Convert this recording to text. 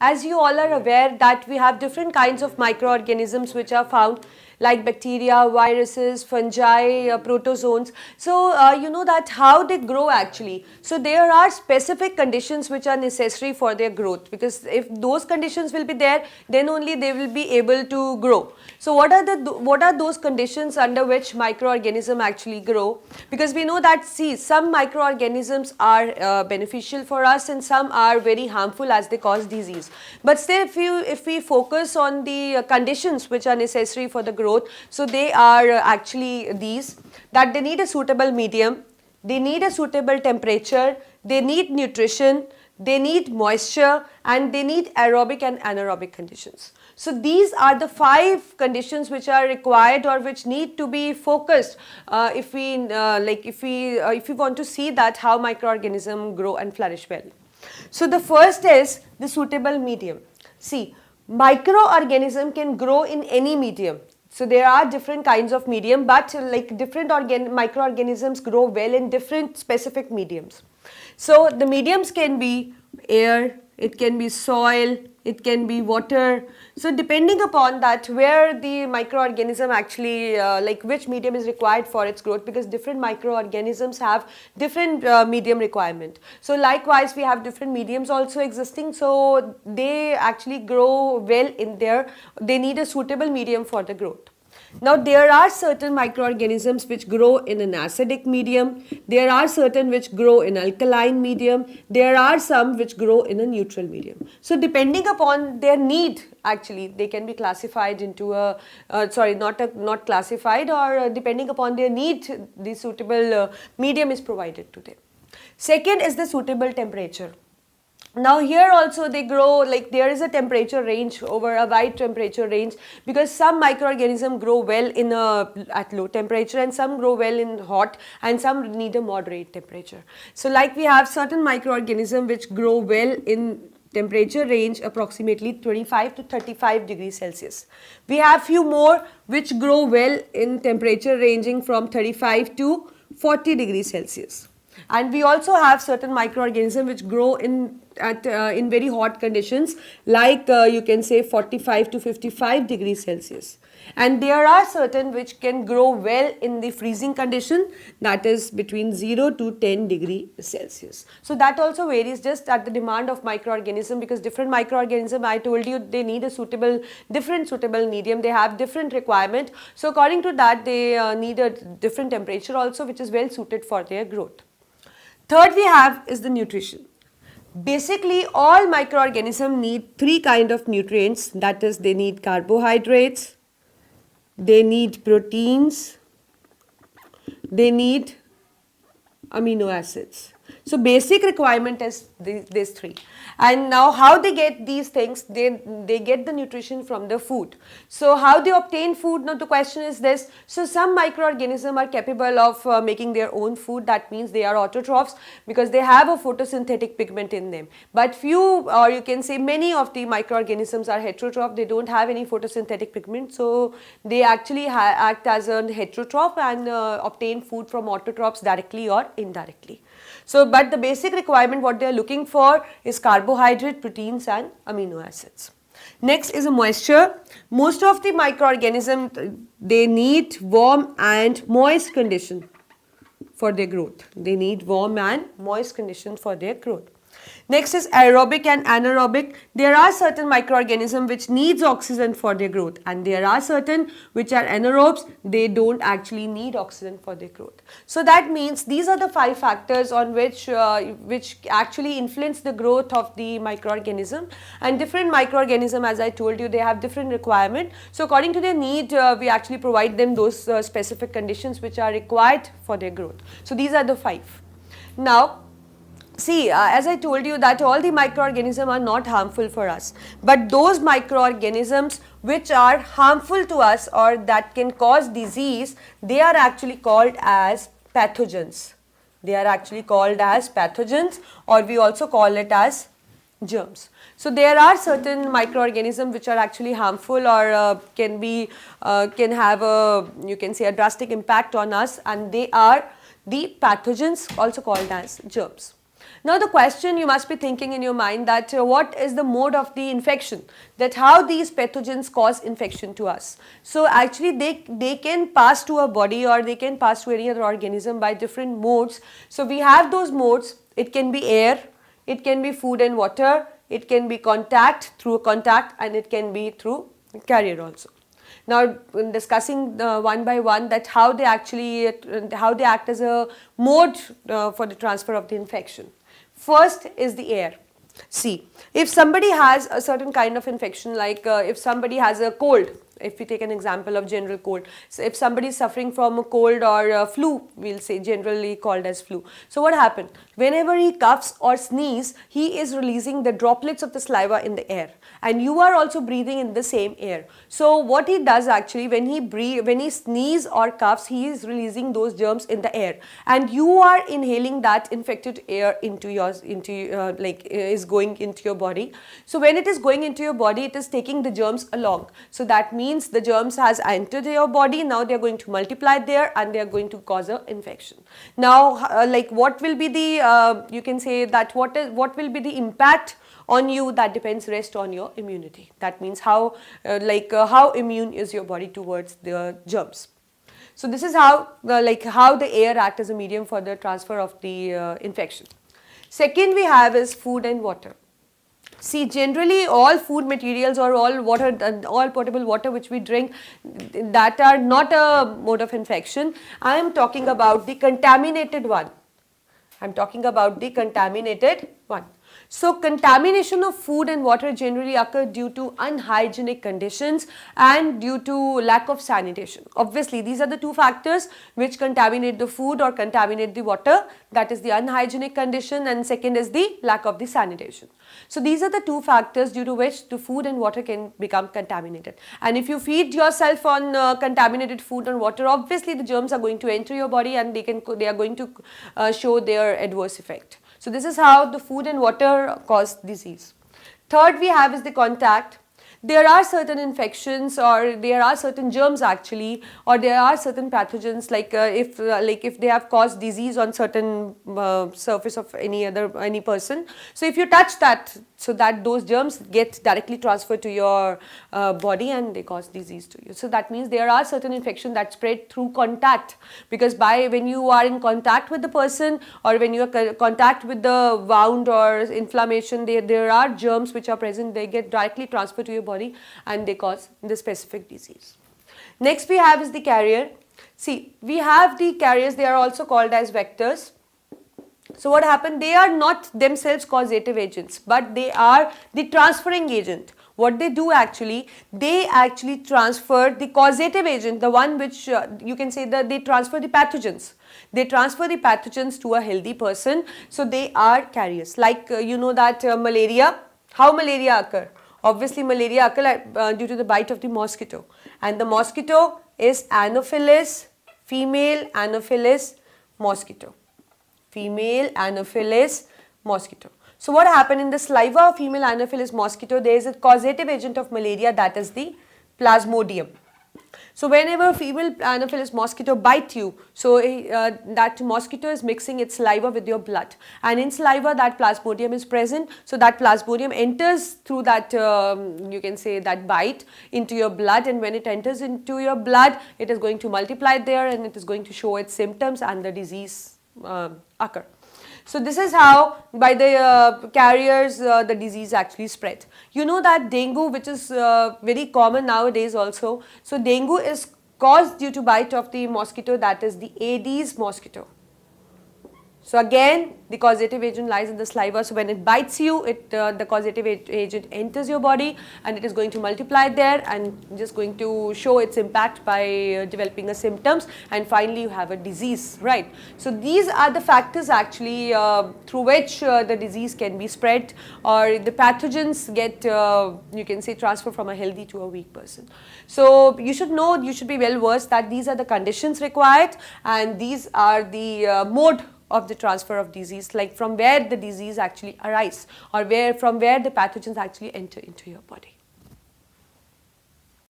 As you all are aware that we have different kinds of microorganisms which are found, like bacteria, viruses, fungi, protozoans. So you know that how they grow actually. So there are specific conditions which are necessary for their growth, because if those conditions will be there, then only they will be able to grow. So what are those conditions under which microorganisms actually grow? Because we know that, see, some microorganisms are beneficial for us and some are very harmful as they cause disease. But still, if we focus on the conditions which are necessary for the growth, so they are actually these: that they need a suitable medium, they need a suitable temperature, they need nutrition, they need moisture, and they need aerobic and anaerobic conditions. So these are the 5 conditions which are required or which need to be focused if we want to see that how microorganisms grow and flourish well. So the first is the suitable medium. See, microorganism can grow in any medium. So there are different kinds of medium, but like different microorganisms grow well in different specific mediums. So the mediums can be air, it can be soil, it can be water. So depending upon that, where the microorganism actually which medium is required for its growth, because different microorganisms have different medium requirement. So likewise we have different mediums also existing, so they actually grow well in there. They need a suitable medium for the growth. Now there are certain microorganisms which grow in an acidic medium, there are certain which grow in alkaline medium, there are some which grow in a neutral medium. So depending upon their need, actually they can be classified into a, not classified, or depending upon their need, the suitable medium is provided to them. Second is the suitable temperature. Now here also they grow, like there is a temperature range, over a wide temperature range, because some microorganisms grow well in at low temperature and some grow well in hot and some need a moderate temperature. So like we have certain microorganisms which grow well in temperature range approximately 25 to 35 degrees Celsius. We have few more which grow well in temperature ranging from 35 to 40 degrees Celsius. And we also have certain microorganisms which grow in very hot conditions, like you can say 45 to 55 degrees Celsius. And there are certain which can grow well in the freezing condition, that is between 0 to 10 degrees Celsius. So that also varies just at the demand of microorganism, because different microorganism, I told you, they need a different suitable medium, they have different requirement. So according to that, they need a different temperature also, which is well suited for their growth. Third we have is the nutrition. Basically all microorganisms need 3 kind of nutrients, that is they need carbohydrates, they need proteins, they need amino acids. So basic requirement is these 3. And now how they get these things? They get the nutrition from the food. So how they obtain food? Now the question is this: so some microorganisms are capable of making their own food. That means they are autotrophs, because they have a photosynthetic pigment in them. But few, or you can say many of the microorganisms are heterotroph. They don't have any photosynthetic pigment, so they actually act as a heterotroph and obtain food from autotrophs directly or indirectly. So, but the basic requirement what they are looking for is carbohydrate, proteins and amino acids. Next is a moisture. Most of the microorganisms, they need warm and moist condition for their growth. They need warm and moist conditions for their growth. Next is aerobic and anaerobic. There are certain microorganisms which needs oxygen for their growth, and there are certain which are anaerobes, they don't actually need oxygen for their growth. So that means these are the 5 factors on which actually influence the growth of the microorganism. And different microorganisms, as I told you, they have different requirement. So according to their need, we actually provide them those specific conditions which are required for their growth. So these are the 5. Now see, as I told you that all the microorganisms are not harmful for us, but those microorganisms which are harmful to us or that can cause disease, they are actually called as pathogens. They are actually called as pathogens, or we also call it as germs. So there are certain microorganisms which are actually harmful or can have a, you can say, a drastic impact on us, and they are the pathogens, also called as germs. Now the question you must be thinking in your mind that what is the mode of the infection, that how these pathogens cause infection to us. So actually they can pass to our body or they can pass to any other organism by different modes. So we have those modes. It can be air, it can be food and water, it can be contact, through contact, and it can be through carrier also. Now discussing one by one that how they actually how they act as a mode for the transfer of the infection. First is the air. See, if somebody has a certain kind of infection, like if somebody has a cold, if we take an example of general cold, so if somebody is suffering from a cold or flu, we'll say generally called as flu. So what happened? Whenever he coughs or sneeze, he is releasing the droplets of the saliva in the air, and you are also breathing in the same air. So what he does actually, when he sneezes or coughs, he is releasing those germs in the air, and you are inhaling that infected air into is going into your body. So when it is going into your body, it is taking the germs along. So that means the germs has entered your body. Now they are going to multiply there and they are going to cause an infection. Now what will be the you can say that what will be the impact on you, that depends rest on your immunity. That means how immune is your body towards the germs. So this is how how the air acts as a medium for the transfer of the infection. Second we have is food and water. See, generally all food materials or all water, all potable water which we drink, that are not a mode of infection. I am talking about the contaminated one. I am talking about the contaminated one. So contamination of food and water generally occur due to unhygienic conditions and due to lack of sanitation. Obviously, these are the two factors which contaminate the food or contaminate the water. That is the unhygienic condition, and second is the lack of the sanitation. So these are the two factors due to which the food and water can become contaminated. And if you feed yourself on contaminated food and water, obviously the germs are going to enter your body and they are going to show their adverse effect. So this is how the food and water cause disease. Third we have is the contact. There are certain infections or there are certain germs actually, or there are certain pathogens if they have caused disease on certain surface of any person. So if you touch that, so that those germs get directly transferred to your body and they cause disease to you. So that means there are certain infections that spread through contact, because when you are in contact with the person or when you are in contact with the wound or inflammation, there are germs which are present, they get directly transferred to your body and they cause the specific disease. Next we have is the carrier. See, we have the carriers, they are also called as vectors. So what happened? They are not themselves causative agents, but they are the transferring agent. What they do actually, they actually transfer the causative agent, the one which you can say that they transfer the pathogens. They transfer the pathogens to a healthy person. So they are carriers. Like you know that malaria, how malaria occur? Obviously malaria occur due to the bite of the mosquito, and the mosquito is Anopheles, female Anopheles mosquito. Female Anopheles mosquito. So what happened in the saliva of female Anopheles mosquito, there is a causative agent of malaria, that is the Plasmodium. So whenever female Anopheles mosquito bite you, so that mosquito is mixing its saliva with your blood, and in saliva that Plasmodium is present. So that Plasmodium enters through that you can say that bite into your blood, and when it enters into your blood, it is going to multiply there and it is going to show its symptoms and the disease occur. So this is how by the carriers the disease actually spread. You know that dengue, which is very common nowadays also. So dengue is caused due to bite of the mosquito, that is the Aedes mosquito. So again the causative agent lies in the saliva. So when it bites you, the causative agent enters your body and it is going to multiply there and just going to show its impact by developing a symptoms, and finally you have a disease, right? So these are the factors actually through which the disease can be spread, or the pathogens get you can say transferred from a healthy to a weak person. So you should know, you should be well versed that these are the conditions required and these are the mode of the transfer of disease, like from where the disease actually arises or from where the pathogens actually enter into your body.